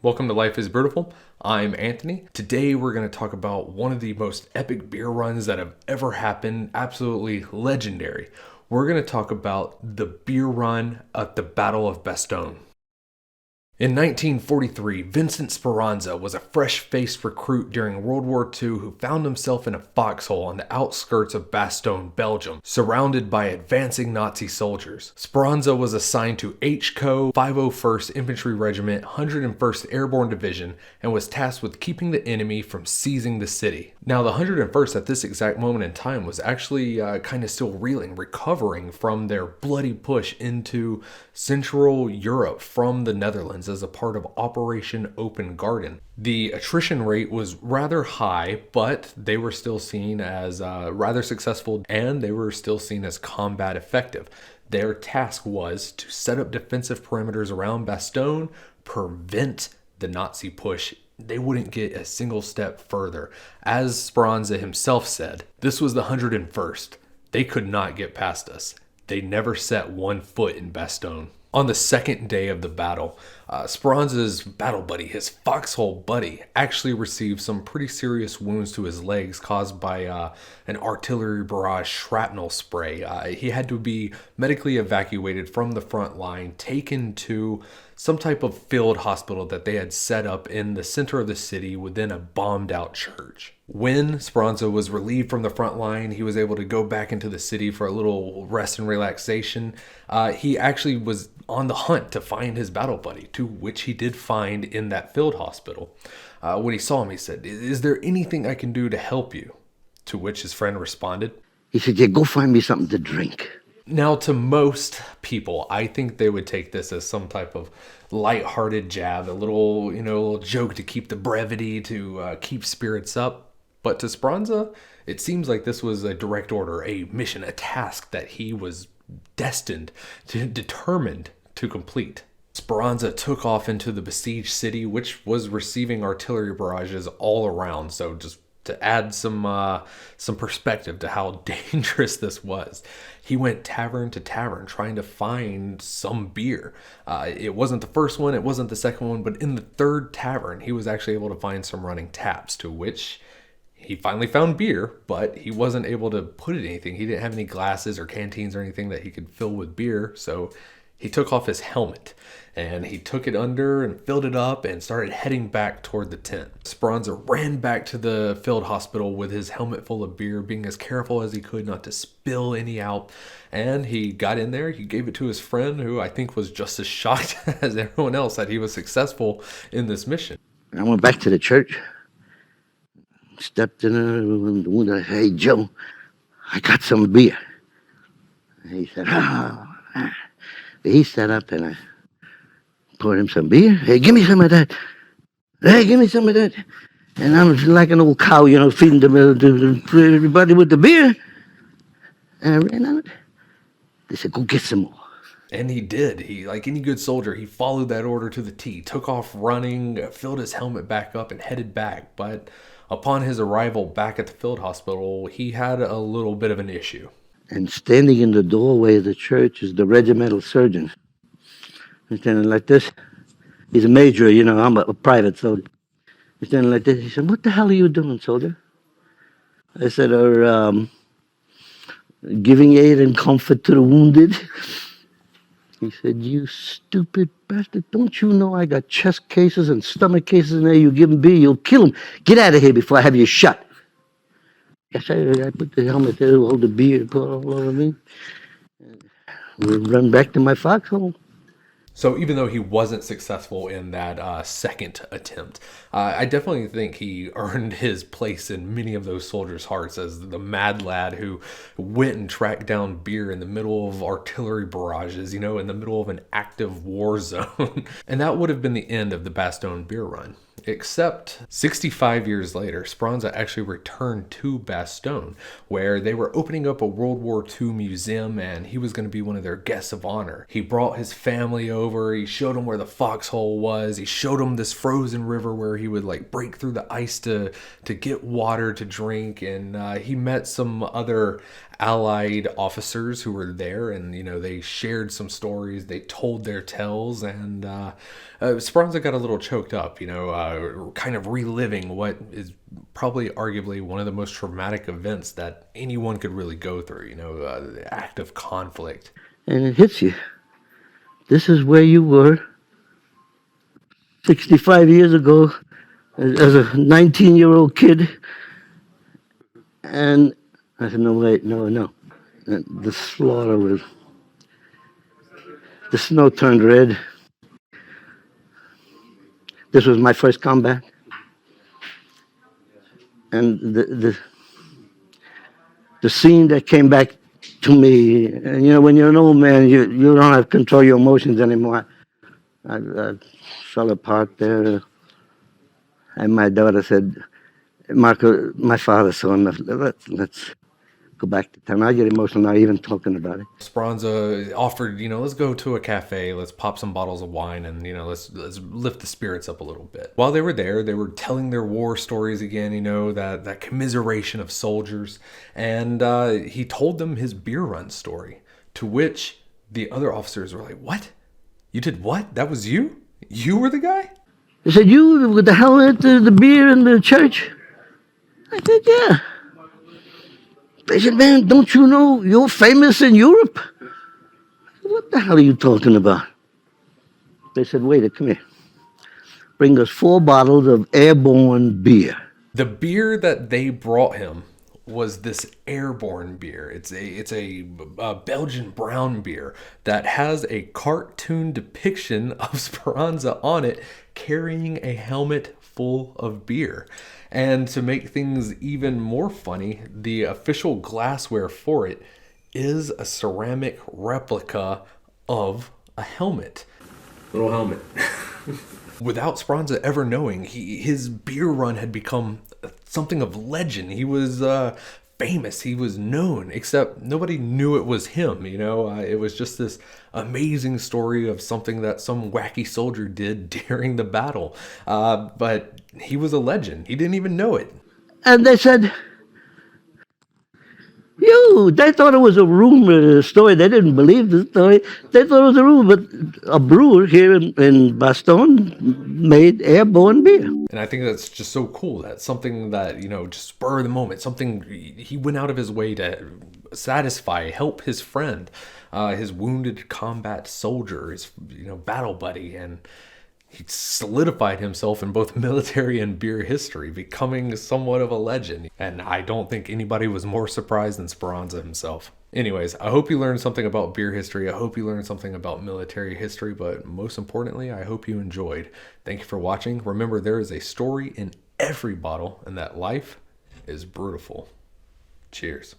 Welcome to Life is Beautiful. I'm Anthony. Today we're going to talk about one of the most epic beer runs that have ever happened, absolutely legendary. We're going to talk about the beer run at the Battle of Bastogne. In 1943, Vincent Speranza was a fresh-faced recruit during World War II who found himself in a foxhole on the outskirts of Bastogne, Belgium, surrounded by advancing Nazi soldiers. Speranza was assigned to HCO 501st Infantry Regiment, 101st Airborne Division, and was tasked with keeping the enemy from seizing the city. Now, the 101st at this exact moment in time was actually kind of still reeling, recovering from their bloody push into Central Europe from the Netherlands as a part of Operation Open Garden. The attrition rate was rather high, but they were still seen as rather successful, and they were still seen as combat effective. Their task was to set up defensive perimeters around Bastogne, prevent the Nazi push. They wouldn't get a single step further. As Speranza himself said, this was the 101st. They could not get past us. They never set one foot in Bastogne. On the second day of the battle, Speranza's battle buddy, his foxhole buddy, actually received some pretty serious wounds to his legs caused by an artillery barrage shrapnel spray. He had to be medically evacuated from the front line, taken to some type of field hospital that they had set up in the center of the city within a bombed out church. When Speranza was relieved from the front line, he was able to go back into the city for a little rest and relaxation. He actually was on the hunt to find his battle buddy, to which he did find in that field hospital. When he saw him, he said, "Is there anything I can do to help you?" To which his friend responded, He said, "Yeah, go find me something to drink." Now, to most people, I think they would take this as some type of lighthearted jab, a little joke to keep the brevity, to keep spirits up. But to Speranza, it seems like this was a direct order, a mission, a task that he was determined to complete. Speranza took off into the besieged city, which was receiving artillery barrages all around. So just to add some perspective to how dangerous this was, he went tavern to tavern trying to find some beer. It wasn't the first one, it wasn't the second one, but in the third tavern, he was actually able to find some running taps, to which he finally found beer, but he wasn't able to put it in anything. He didn't have any glasses or canteens or anything that he could fill with beer, so he took off his helmet and he took it under and filled it up and started heading back toward the tent. Speranza ran back to the field hospital with his helmet full of beer, being as careful as he could not to spill any out. And he got in there, he gave it to his friend, who I think was just as shocked as everyone else that he was successful in this mission. I went back to the church, stepped in the window. "Hey, Joe, I got some beer." And he said, He sat up and I poured him some beer. "Hey, give me some of that. Hey, give me some of that." And I'm like an old cow, feeding everybody with the beer. And I ran out. They said, "Go get some more." And he did. He, like any good soldier, he followed that order to the T, took off running, filled his helmet back up, and headed back. But upon his arrival back at the field hospital, he had a little bit of an issue. And standing in the doorway of the church is the regimental surgeon. He's standing like this. He's a major, I'm a private soldier. He's standing like this. He said, "What the hell are you doing, soldier?" I said, "Giving aid and comfort to the wounded." He said, "You stupid bastard. Don't you know I got chest cases and stomach cases in there? You give him beer, you'll kill him. Get out of here before I have you shot." Yes, I put the helmet there, hold the beer, pour all over me. We run back to my foxhole. So even though he wasn't successful in that second attempt, I definitely think he earned his place in many of those soldiers' hearts as the mad lad who went and tracked down beer in the middle of artillery barrages, in the middle of an active war zone. And that would have been the end of the Bastogne beer run. Except 65 years later, Speranza actually returned to Bastogne, where they were opening up a World War II museum, and he was going to be one of their guests of honor. He brought his family over, he showed them where the foxhole was, he showed them this frozen river where he would like break through the ice to get water to drink, and he met some other allied officers who were there, and they shared some stories, they told their tales, and Speranza got a little choked up, kind of reliving what is probably arguably one of the most traumatic events that anyone could really go through, the act of conflict. And it hits you. This is where you were 65 years ago as a 19-year-old kid. And I said, no, wait, no. The slaughter was, the snow turned red. This was my first combat. And the scene that came back to me, and when you're an old man, you don't have to control your emotions anymore. I fell apart there. And my daughter said, Marco, my father saw him. Let's go back to town. I get emotional now even talking about it. Speranza offered, let's go to a cafe, let's pop some bottles of wine, and let's lift the spirits up a little bit. While they were there, they were telling their war stories again, that commiseration of soldiers, and he told them his beer run story, to which the other officers were like, "What? You did what? That was you? You were the guy?" They said, "You with the helmet, the beer, and the church?" I said, "Yeah." They said, "Man, don't you know you're famous in Europe?" I said, "What the hell are you talking about?" They said, "Waiter, come here. Bring us 4 bottles of airborne beer." The beer that they brought him was this airborne beer. It's a Belgian brown beer that has a cartoon depiction of Speranza on it carrying a helmet full of beer. And to make things even more funny, the official glassware for it is a ceramic replica of a helmet. Little helmet. Without Speranza ever knowing, his beer run had become something of legend. He was famous. He was known, except nobody knew it was him. It was just this amazing story of something that some wacky soldier did during the battle. But he was a legend. He didn't even know it. And they said, they thought it was a rumor story. They didn't believe the story. They thought it was a rumor, but a brewer here in Bastogne made airborne beer. And I think that's just so cool. That's something that, just spur of the moment, something he went out of his way to satisfy, help his friend, his wounded combat soldier, his, battle buddy. And he solidified himself in both military and beer history, becoming somewhat of a legend. And I don't think anybody was more surprised than Speranza himself. Anyways, I hope you learned something about beer history. I hope you learned something about military history, but most importantly, I hope you enjoyed. Thank you for watching. Remember, there is a story in every bottle, and that life is brutal. Cheers.